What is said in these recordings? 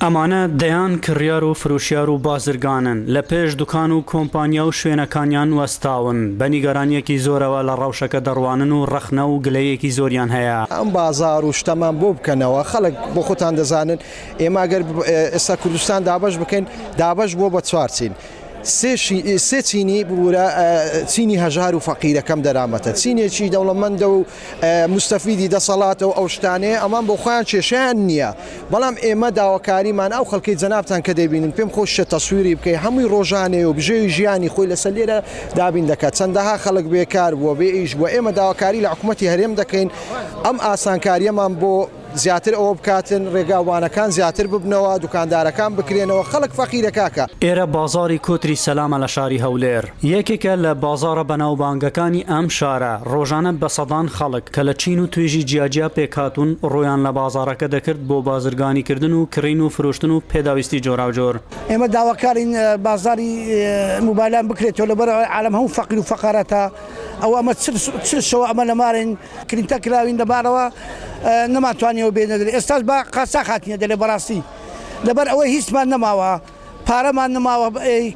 ئەمانە دەیان کڕیار و فرۆشیار و بازرگانن لە پێش دوکان و کۆمپانیا و شوێنەکانیان وەستاون بە نیگەرانیەکی زۆرەوە لە ڕەوشەکە دەڕوانن و ڕەخنە و گلەیەکی زۆریان هەیە. ئەم بازار و شتەمان بۆ بکەنەوە خەڵک بۆ خۆتان دەزانن ئێمە ئەگەر ئێستا کوردستان دابەش بکەین دابەش بۆ بە چوار چین. سێ چینی بوورە چینی هەژار و فەقیرەکەم دەرامەتە چینێکی دەوڵەمەندە و مستەفیدی دەسەڵاتە و ئەو شتانەیە ئەمان بۆ خۆیان کێشیان نییە بەڵام ئێمە داواکاریمان ئەو خەڵکی جەنابتان کە دەبینن پێم خۆشە تەسویری بکەی هەمووی ڕۆژانێ و بژێوی ژیانی خۆی لەسەر لێرە دابین دەکات چەندەها خەڵک بێکار بووە بێ ئیش بووە ئێمە داواکاری لە حکوومەتی هەرێم دەکەین ئەم ئاسانکاریەمان بۆ زیاتر ئەوە بکاتن ڕێگاوانەکان زیاتر ببنەوە دوکاندارەکان بکرێنەوە خەڵک فەقیرە کاکە. ئێرە بازاری کۆتری سەلامە لە شاری هەولێر یەکێکە لە بازارە بەناوبانگەکانی ئەم شارە ڕۆژانە بە سەدان خەڵک کە لە چین و توێژی جیاجیا پێکهاتوون ڕۆیان لە بازارەکە دەکرد بۆ بازرگانیکردن و کڕین و فرۆشتن و پێداویستی جۆراوجۆر. ئێمە داواکارین بازاری موبایلان بکرێتەوە لەبەر عالم هەموو فەقیر و فەقارەتە ئەو ئەمە چشەوە ئەمە لەمارن کلینتە کراوین دەبارەوە نەماتوانیەوە بێنەدرێت ئێستاش بە قاسا خاتینە دەلێ بەڕاستی لەبەر ئەوەی هیچمان نەماوە پارەمان نەماوە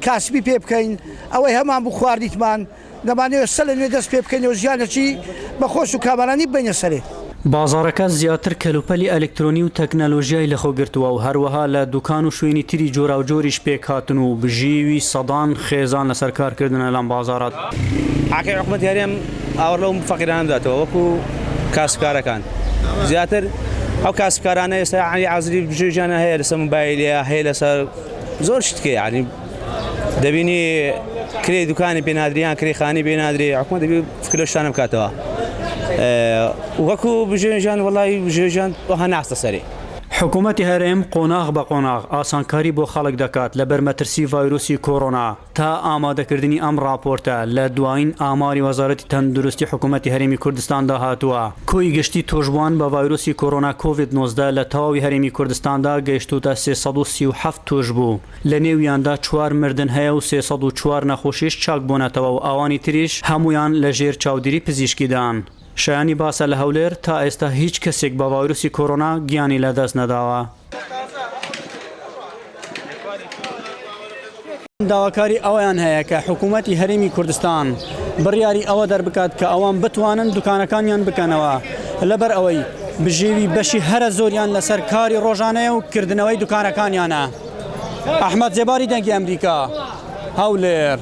کاسبی پێ بکەین ئەوەی هەمان بوو خواردیتمان دەمانەوێت سە لە نوێ دەست پێ بکەینەوە ژیانەکی بەخۆش و کامەرانی بینە سەرێ. بازارەکە زیاتر کەلوپەلی ئەلکترۆنی و تەکنەلۆژیای لەخۆگرتووە و هەروەها لە دوکان و شوێنی تری جۆراوجۆریش پێکهاتن و بژیوی سەدان خێزان لەسەر کارکردنە لەم بازارات. عاقی حکومەتی هەرێم ئاوەڕ لەو فەقیرانە بداتەوە وەکو کاسبکارەکان زیاتر ئەو کاسبکارانە ئێستا عنی عازری بژێژیانە هەیە لەسەر موبایلە هەیە لەسەر زۆر شتکێ ینی دەبینی کرێ دوکانی پێنادریان کرێخانی پێنادرێ حکومەت دەبی فکرە شتانە بکاتەوە وەکو بژێژیان وەڵی بژێژیان وەها ناستە سەری. حکوومەتی هەرێم قۆناغ بە قۆناغ ئاسانکاری بۆ خەڵک دەکات لە بەرمەترسی ڤایرۆسی کۆڕۆنا تا ئامادەکردنی ئەم راپۆرتە لە دوایین ئاماری وەزارەتی تەندروستی حکوومەتی هەرێمی کوردستاندا هاتووە. کۆی گشتی تۆژبووان بە ڤایرۆسی کۆڕۆنا کۆڤید-19 لە تەواوی هەرێمی کوردستاندا گەیشتوتە 337 تۆژ بوو لە نێویاندا 4 مردن هەیە و 304 نەخۆشیش چاک بوونەتەوە و ئەوانی تریش هەمویان لە ژێر چاودێری پزیشکیدان. شایانی باسە لە هەولێر تا ئێستا هیچ کەسێک بە ڤایرۆسی کۆڕۆنا گیانی لەدەست نەداوە. داواکاری ئەویان هەیە کە حکوومەتی هەرێمی کوردستان بڕیاری ئەوە دەربکات کە ئەوان بتوانن دوکانەکانیان بکەنەوە لەبەر ئەوەی بژێوی بەشی هەرە زۆریان لەسەر کاری ڕۆژانەیە و کردنەوەی دوکانەکانیانە. ئەحمەد جێباری دەنگی ئەمریکا هەولێر.